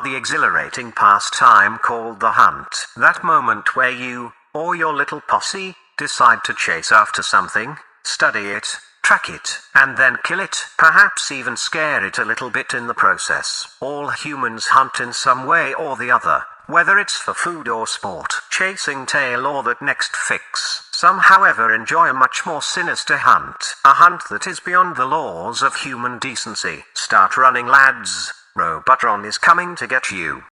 the exhilarating pastime called the hunt. That moment where you, or your little posse, decide to chase after something, study it, track it, and then kill it, perhaps even scare it a little bit in the process. All humans hunt in some way or the other, whether it's for food or sport, chasing tail or that next fix. Some, however, enjoy a much more sinister hunt, a hunt that is beyond the laws of human decency. Start running, lads. Robotron is coming to get you.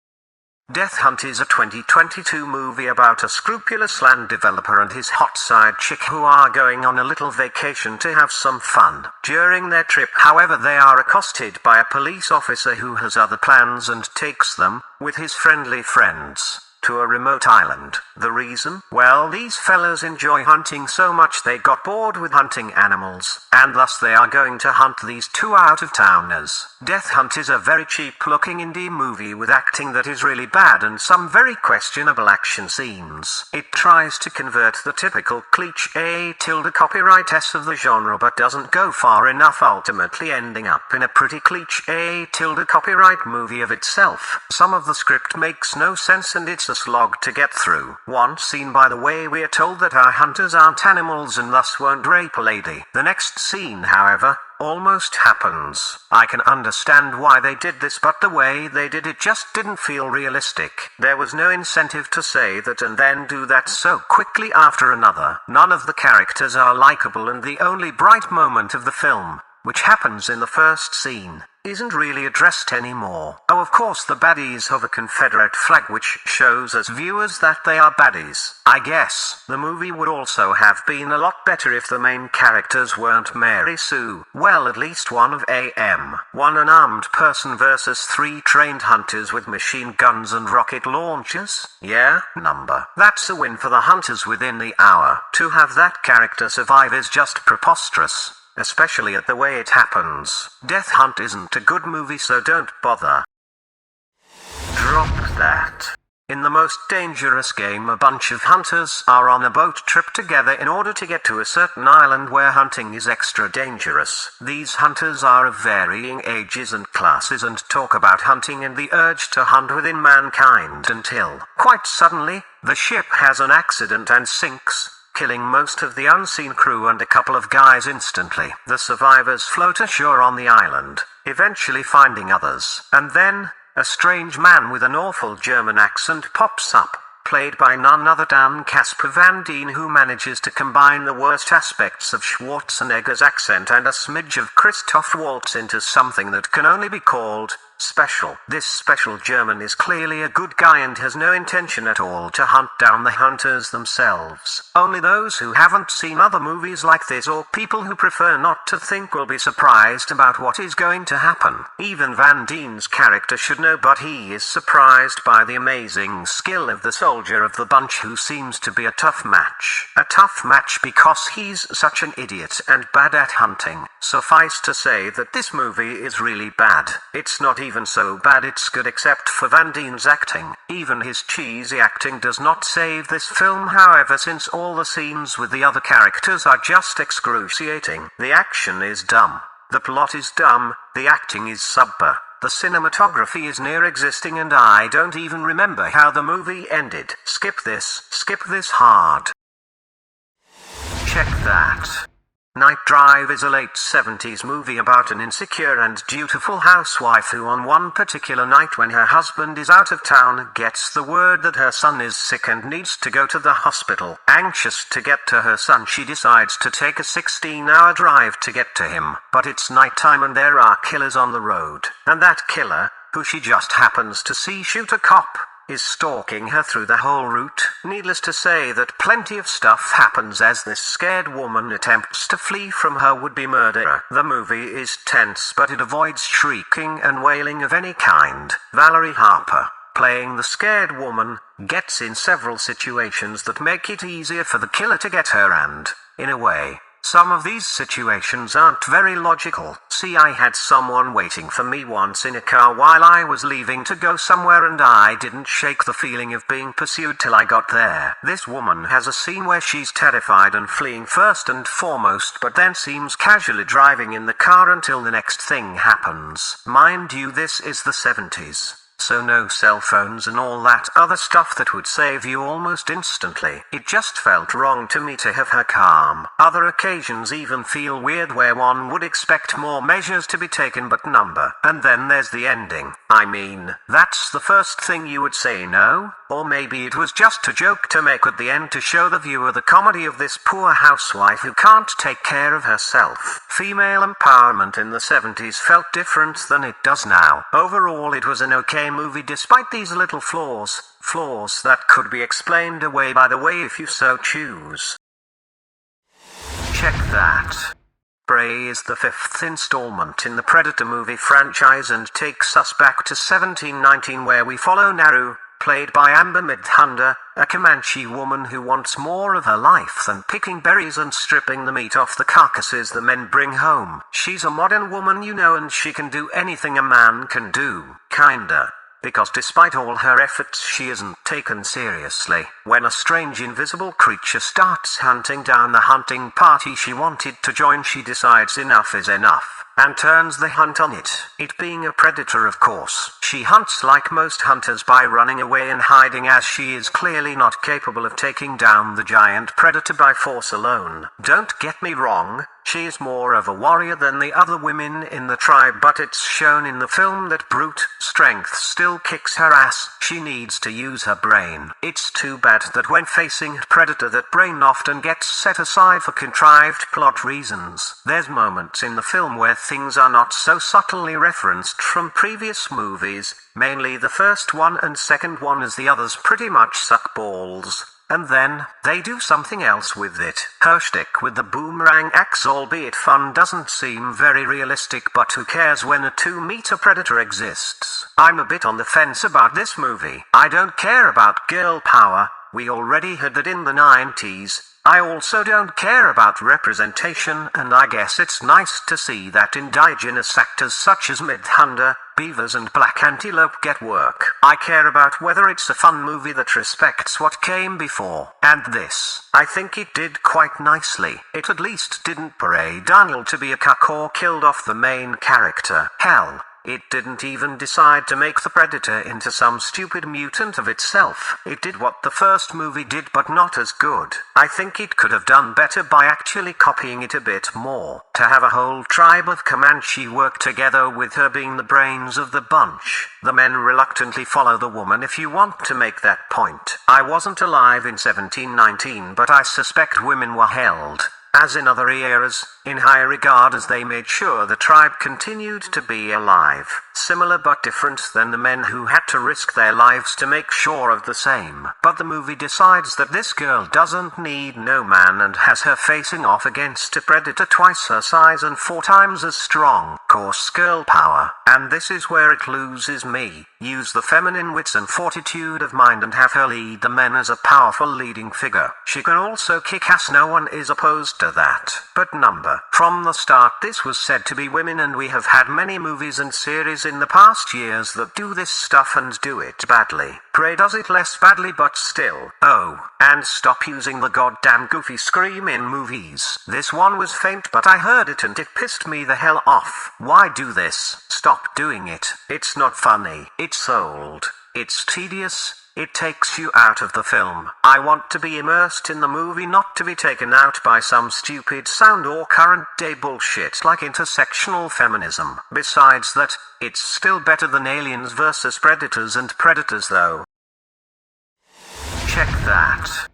Death Hunt is a 2022 movie about a scrupulous land developer and his hot side chick who are going on a little vacation to have some fun. During their trip, however, they are accosted by a police officer who has other plans and takes them, with his friendly friends, to a remote island. The reason? Well, these fellas enjoy hunting so much they got bored with hunting animals, and thus they are going to hunt these two out-of-towners. Death Hunt is a very cheap-looking indie movie with acting that is really bad and some very questionable action scenes. It tries to convert the typical cliché copyright S of the genre but doesn't go far enough, ultimately ending up in a pretty cliché copyright movie of itself. Some of the script makes no sense and it's a slog to get through. One scene, by the way, we are told that our hunters aren't animals and thus won't rape a lady. The next scene, however, almost happens. I can understand why they did this, but the way they did it just didn't feel realistic. There was no incentive to say that and then do that so quickly after another. None of the characters are likable and the only bright moment of the film, which happens in the first scene, isn't really addressed anymore. Oh, of course, the baddies have a Confederate flag which shows us viewers that they are baddies. I guess the movie would also have been a lot better if the main characters weren't Mary Sue. Well, at least one of one unarmed person versus 3 trained hunters with machine guns and rocket launchers. Yeah, number. That's a win for the hunters within the hour. To have that character survive is just preposterous, especially at the way it happens. Death Hunt isn't a good movie, so don't bother. Drop that. In the most dangerous game, a bunch of hunters are on a boat trip together in order to get to a certain island where hunting is extra dangerous. These hunters are of varying ages and classes and talk about hunting and the urge to hunt within mankind until, quite suddenly, the ship has an accident and sinks, killing most of the unseen crew and a couple of guys instantly. The survivors float ashore on the island, eventually finding others. And then, a strange man with an awful German accent pops up, played by none other than Casper Van Dien, who manages to combine the worst aspects of Schwarzenegger's accent and a smidge of Christoph Waltz into something that can only be called special. This special German is clearly a good guy and has no intention at all to hunt down the hunters themselves. Only those who haven't seen other movies like this or people who prefer not to think will be surprised about what is going to happen. Even Van Dien's character should know, but he is surprised by the amazing skill of the soldier of the bunch who seems to be a tough match. A tough match because he's such an idiot and bad at hunting. Suffice to say that this movie is really bad. It's not even so bad it's good, except for Van Dien's acting. Even his cheesy acting does not save this film, however, since all the scenes with the other characters are just excruciating. The action is dumb. The plot is dumb. The acting is subpar. The cinematography is near existing and I don't even remember how the movie ended. Skip this hard. Check that. Night Drive is a late 70s movie about an insecure and dutiful housewife who on one particular night when her husband is out of town gets the word that her son is sick and needs to go to the hospital. Anxious to get to her son, she decides to take a 16-hour drive to get to him. But it's nighttime and there are killers on the road. And that killer, who she just happens to see shoot a cop, is stalking her through the whole route. Needless to say that plenty of stuff happens as this scared woman attempts to flee from her would-be murderer. The movie is tense, but it avoids shrieking and wailing of any kind. Valerie Harper, playing the scared woman, gets in several situations that make it easier for the killer to get her, and, in a way, some of these situations aren't very logical. See, I had someone waiting for me once in a car while I was leaving to go somewhere and I didn't shake the feeling of being pursued till I got there. This woman has a scene where she's terrified and fleeing first and foremost, but then seems casually driving in the car until the next thing happens. Mind you, this is the 70s. so no cell phones and all that other stuff that would save you almost instantly. It just felt wrong to me to have her calm. Other occasions even feel weird where one would expect more measures to be taken but number. And then there's the ending. I mean, that's the first thing you would say, no? Or maybe it was just a joke to make at the end to show the viewer the comedy of this poor housewife who can't take care of herself. Female empowerment in the 70s felt different than it does now. Overall, it was an okay movie despite these little flaws that could be explained away by the way if you so choose. Check that. Prey is the fifth installment in the Predator movie franchise and takes us back to 1719 where we follow Naru, played by Amber Midthunder, a Comanche woman who wants more of her life than picking berries and stripping the meat off the carcasses the men bring home. She's a modern woman, you know, and she can do anything a man can do, kinda. Because despite all her efforts she isn't taken seriously. When a strange invisible creature starts hunting down the hunting party she wanted to join, she decides enough is enough, and turns the hunt on it. It being a predator, of course. She hunts like most hunters by running away and hiding, as she is clearly not capable of taking down the giant predator by force alone. Don't get me wrong, she is more of a warrior than the other women in the tribe, but it's shown in the film that brute strength still kicks her ass. She needs to use her brain. It's too bad that when facing a predator that brain often gets set aside for contrived plot reasons. There's moments in the film where things are not so subtly referenced from previous movies, mainly the first one and second one, as the others pretty much suck balls. And then, they do something else with it. Her shtick with the boomerang axe, albeit fun, doesn't seem very realistic, but who cares when a 2-meter predator exists? I'm a bit on the fence about this movie. I don't care about girl power, we already had that in the 90s. I also don't care about representation, and I guess it's nice to see that indigenous actors such as Midthunder, Beavers and Black Antelope get work. I care about whether it's a fun movie that respects what came before. And this, I think it did quite nicely. It at least didn't parade Donald to be a cuck or killed off the main character. Hell, it didn't even decide to make the Predator into some stupid mutant of itself. It did what the first movie did, but not as good. I think it could have done better by actually copying it a bit more. To have a whole tribe of Comanche work together with her being the brains of the bunch. The men reluctantly follow the woman, if you want to make that point. I wasn't alive in 1719, but I suspect women were held, as in other eras, in high regard, as they made sure the tribe continued to be alive. Similar but different than the men who had to risk their lives to make sure of the same. But the movie decides that this girl doesn't need no man and has her facing off against a predator twice her size and 4 times as strong. Course girl power. And this is where it loses me. Use the feminine wits and fortitude of mind and have her lead the men as a powerful leading figure. She can also kick ass, no one is opposed to that. But number. From the start this was said to be women, and we have had many movies and series in the past years that do this stuff and do it badly. Prey does it less badly, but still. Oh, and stop using the goddamn goofy scream in movies. This one was faint, but I heard it and it pissed me the hell off. Why do this? Stop doing it. It's not funny. It's old. It's tedious. It takes you out of the film. I want to be immersed in the movie, not to be taken out by some stupid sound or current day bullshit like intersectional feminism. Besides that, it's still better than Aliens vs Predators and Predators though. Check that.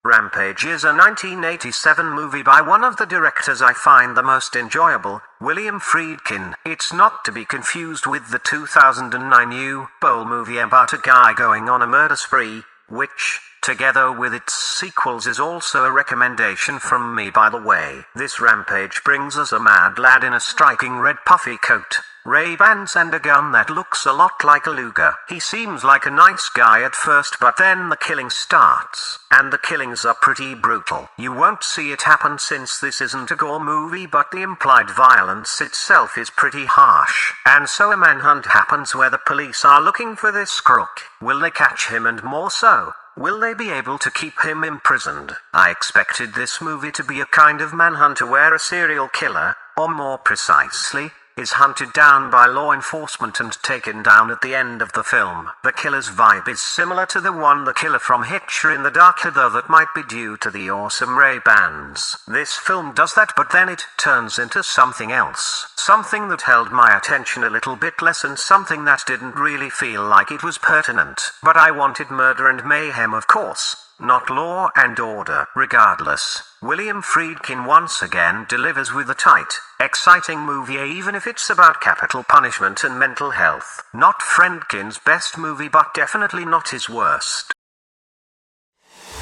Rampage is a 1987 movie by one of the directors I find the most enjoyable, William Friedkin. It's not to be confused with the 2009 U-Bowl movie about a guy going on a murder spree, which, together with its sequels, is also a recommendation from me, by the way. This Rampage brings us a mad lad in a striking red puffy coat, Ray-Bans and a gun that looks a lot like a Luger. He seems like a nice guy at first, but then the killing starts, and the killings are pretty brutal. You won't see it happen since this isn't a gore movie, but the implied violence itself is pretty harsh. And so a manhunt happens where the police are looking for this crook. Will they catch him, and more so, will they be able to keep him imprisoned? I expected this movie to be a kind of Manhunter where a serial killer, or more precisely, is hunted down by law enforcement and taken down at the end of the film. The killer's vibe is similar to the one the killer from Hitcher in the Dark, though that might be due to the awesome Ray-Bans. This film does that, but then it turns into something else. Something that held my attention a little bit less, and something that didn't really feel like it was pertinent. But I wanted murder and mayhem, of course, not law and order. Regardless, William Friedkin once again delivers with a tight, exciting movie, even if it's about capital punishment and mental health. Not Friedkin's best movie, but definitely not his worst.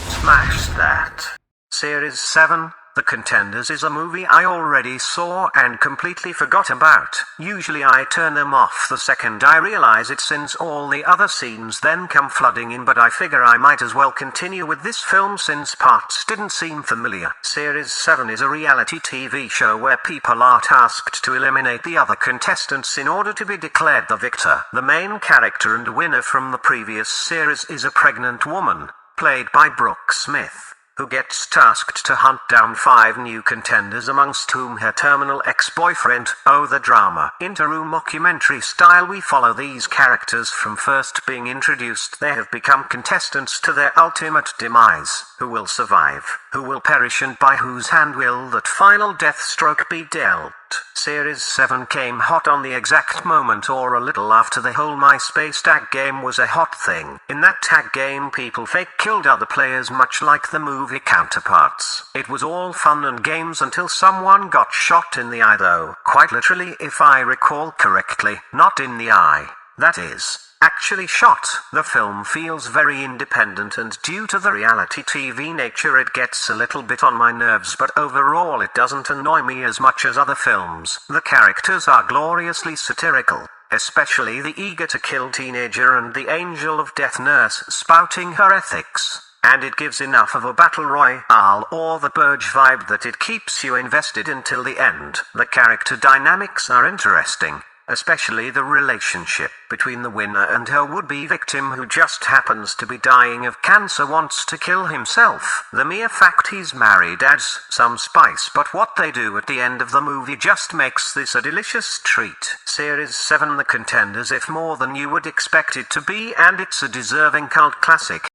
Smash that. Series 7, The Contenders is a movie I already saw and completely forgot about. Usually I turn them off the second I realize it, since all the other scenes then come flooding in, but I figure I might as well continue with this film since parts didn't seem familiar. Series 7 is a reality TV show where people are tasked to eliminate the other contestants in order to be declared the victor. The main character and winner from the previous series is a pregnant woman, played by Brooke Smith, who gets tasked to hunt down 5 new contenders, amongst whom her terminal ex-boyfriend. Oh, the drama. In true mockumentary style, we follow these characters from first being introduced. They have become contestants to their ultimate demise. Who will survive? Who will perish, and by whose hand will that final death stroke be dealt? Series 7 came hot on the exact moment, or a little after, the whole MySpace tag game was a hot thing. In that tag game, people fake killed other players, much like the movie counterparts. It was all fun and games until someone got shot in the eye, though. Quite literally, if I recall correctly. Not in the eye. That is, actually shot. The film feels very independent, and due to the reality TV nature it gets a little bit on my nerves, but overall it doesn't annoy me as much as other films. The characters are gloriously satirical, especially the eager-to-kill teenager and the angel of death nurse spouting her ethics. And it gives enough of a battle royale or the Purge vibe that it keeps you invested until the end. The character dynamics are interesting, especially the relationship between the winner and her would-be victim, who just happens to be dying of cancer, wants to kill himself. The mere fact he's married adds some spice, but what they do at the end of the movie just makes this a delicious treat. Series 7, The Contenders, if more than you would expect it to be, and it's a deserving cult classic.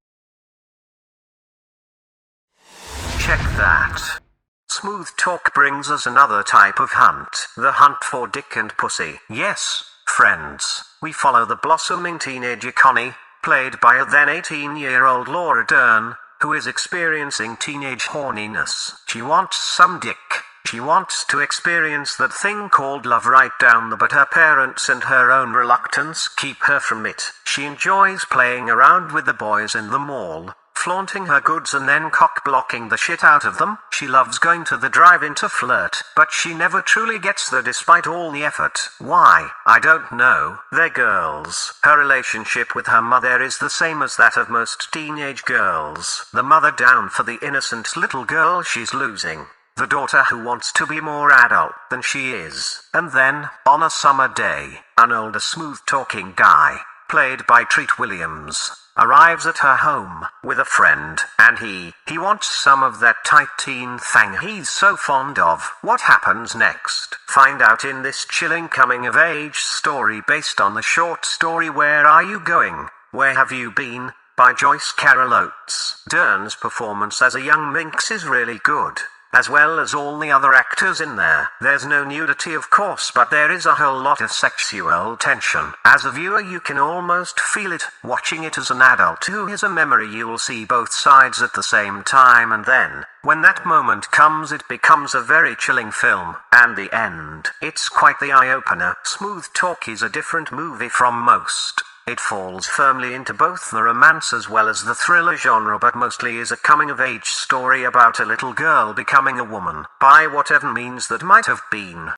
Check that. Smooth talk brings us another type of hunt. The hunt for dick and pussy. Yes, friends, we follow the blossoming teenager Connie, played by a then 18-year-old Laura Dern, who is experiencing teenage horniness. She wants some dick. She wants to experience that thing called love right down but her parents and her own reluctance keep her from it. She enjoys playing around with the boys in the mall, flaunting her goods and then cock-blocking the shit out of them. She loves going to the drive-in to flirt, but she never truly gets there despite all the effort. Why? I don't know. They're girls. Her relationship with her mother is the same as that of most teenage girls. The mother down for the innocent little girl she's losing. The daughter who wants to be more adult than she is. And then, on a summer day, an older smooth-talking guy, played by Treat Williams, arrives at her home with a friend, and he wants some of that tight teen thing he's so fond of. What happens next? Find out in this chilling coming-of-age story based on the short story Where Are You Going? Where Have You Been? By Joyce Carol Oates. Dern's performance as a young minx is really good, as well as all the other actors in there. There's no nudity, of course, but there is a whole lot of sexual tension. As a viewer, you can almost feel it. Watching it as an adult who has a memory, you'll see both sides at the same time, and then, when that moment comes, it becomes a very chilling film. And the end. It's quite the eye-opener. Smooth Talk is a different movie from most. It falls firmly into both the romance as well as the thriller genre, but mostly is a coming-of-age story about a little girl becoming a woman, by whatever means that might have been.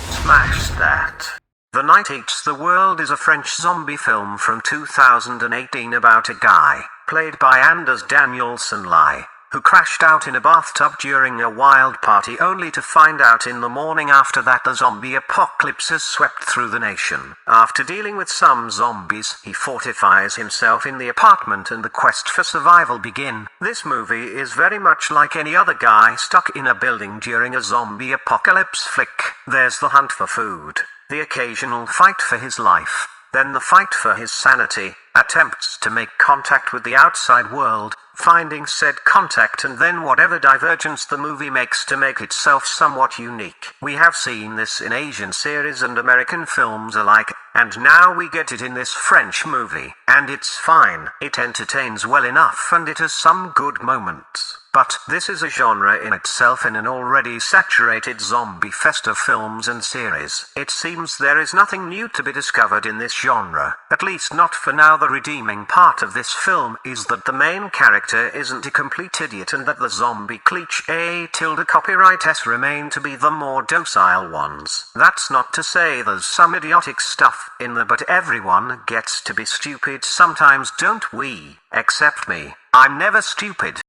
Smash that. The Night Eats the World is a French zombie film from 2018 about a guy, played by Anders Danielsen Lai, who crashed out in a bathtub during a wild party only to find out in the morning after that the zombie apocalypse has swept through the nation. After dealing with some zombies, he fortifies himself in the apartment and the quest for survival begin. This movie is very much like any other guy stuck in a building during a zombie apocalypse flick. There's the hunt for food, the occasional fight for his life, then the fight for his sanity, attempts to make contact with the outside world, finding said contact, and then whatever divergence the movie makes to make itself somewhat unique. We have seen this in Asian series and American films alike, and now we get it in this French movie, and it's fine. It entertains well enough and it has some good moments. But this is a genre in itself in an already saturated zombie fest of films and series. It seems there is nothing new to be discovered in this genre, at least not for now. The redeeming part of this film is that the main character isn't a complete idiot and that the zombie cliché copyrights remain to be the more docile ones. That's not to say there's some idiotic stuff in there, but everyone gets to be stupid sometimes, don't we? Except me. I'm never stupid.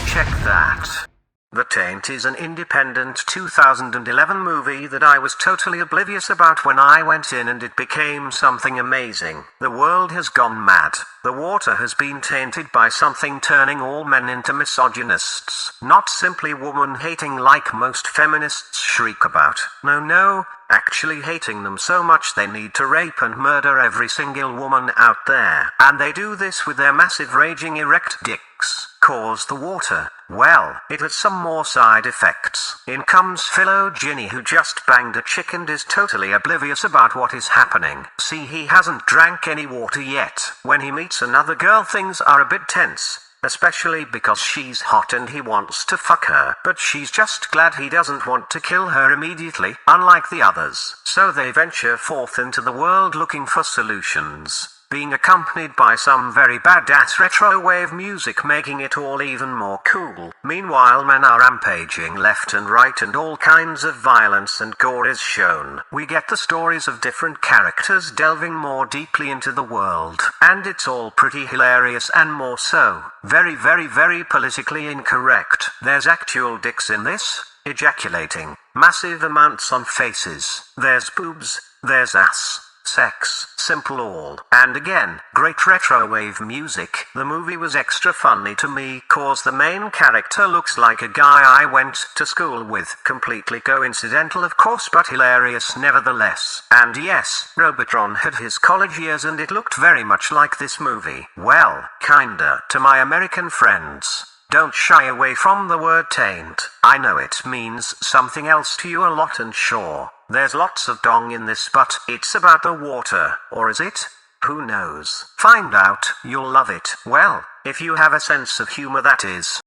Check that. The Taint is an independent 2011 movie that I was totally oblivious about when I went in, and it became something amazing. The world has gone mad. The water has been tainted by something turning all men into misogynists. Not simply woman-hating like most feminists shriek about. No, actually hating them so much they need to rape and murder every single woman out there. And they do this with their massive raging erect dicks. Cause the water, well, it has some more side effects. In comes Philo Ginny, who just banged a chick and is totally oblivious about what is happening. See, he hasn't drank any water yet. When he meets another girl, things are a bit tense, especially because she's hot and he wants to fuck her, but she's just glad he doesn't want to kill her immediately, unlike the others. So they venture forth into the world looking for solutions, being accompanied by some very badass retro wave music, making it all even more cool. Meanwhile, men are rampaging left and right and all kinds of violence and gore is shown. We get the stories of different characters delving more deeply into the world, and it's all pretty hilarious and more so. Very, very, very politically incorrect. There's actual dicks in this, ejaculating massive amounts on faces. There's boobs, there's ass, sex, simple all. And again, great retro wave music. The movie was extra funny to me cause the main character looks like a guy I went to school with. Completely coincidental of course, but hilarious nevertheless. And yes, Robotron had his college years and it looked very much like this movie. Well, kinda. To my American friends, don't shy away from the word taint. I know it means something else to you a lot, and sure, there's lots of dong in this, but it's about the water, or is it? Who knows? Find out, you'll love it. Well, if you have a sense of humor, that is.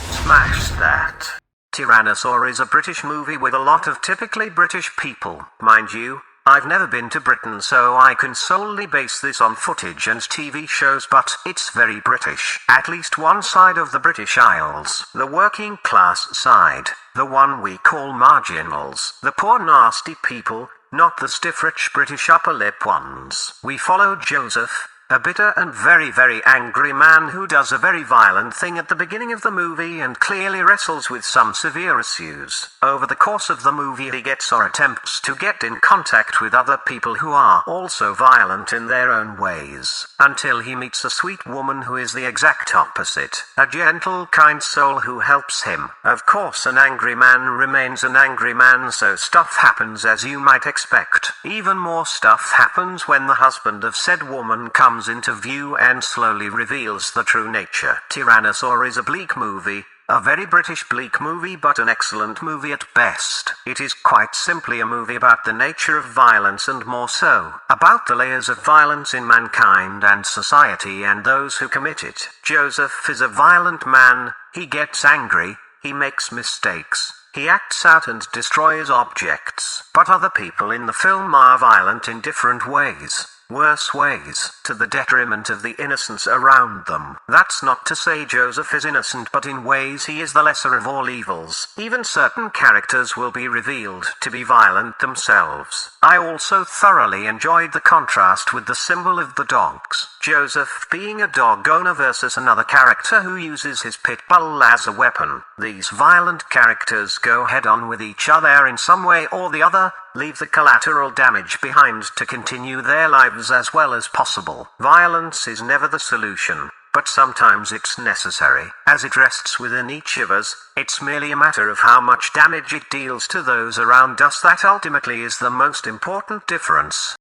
Smash that. Tyrannosaur is a British movie with a lot of typically British people, mind you. I've never been to Britain, so I can solely base this on footage and TV shows, but it's very British. At least one side of the British Isles, the working class side, the one we call marginals, the poor nasty people, not the stiff rich British upper lip ones. We follow Joseph, a bitter and very, very angry man who does a very violent thing at the beginning of the movie and clearly wrestles with some severe issues. Over the course of the movie he gets or attempts to get in contact with other people who are also violent in their own ways, until he meets a sweet woman who is the exact opposite, a gentle, kind soul who helps him. Of course, an angry man remains an angry man, so stuff happens as you might expect. Even more stuff happens when the husband of said woman comes into view and slowly reveals the true nature. Tyrannosaur is a bleak movie, a very British bleak movie, but an excellent movie at best. It is quite simply a movie about the nature of violence, and more so, about the layers of violence in mankind and society and those who commit it. Joseph is a violent man, he gets angry, he makes mistakes, he acts out and destroys objects, but other people in the film are violent in different ways. worse ways, to the detriment of the innocents around them. That's not to say Joseph is innocent, but in ways he is the lesser of all evils. Even certain characters will be revealed to be violent themselves. I also thoroughly enjoyed the contrast with the symbol of the dogs. Joseph being a dog owner versus another character who uses his pit bull as a weapon. These violent characters go head-on with each other in some way or the other, leave the collateral damage behind to continue their lives as well as possible. Violence is never the solution, but sometimes it's necessary. As it rests within each of us, it's merely a matter of how much damage it deals to those around us that ultimately is the most important difference.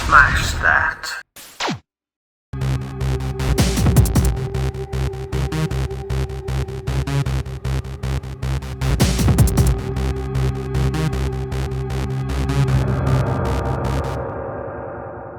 Smash that.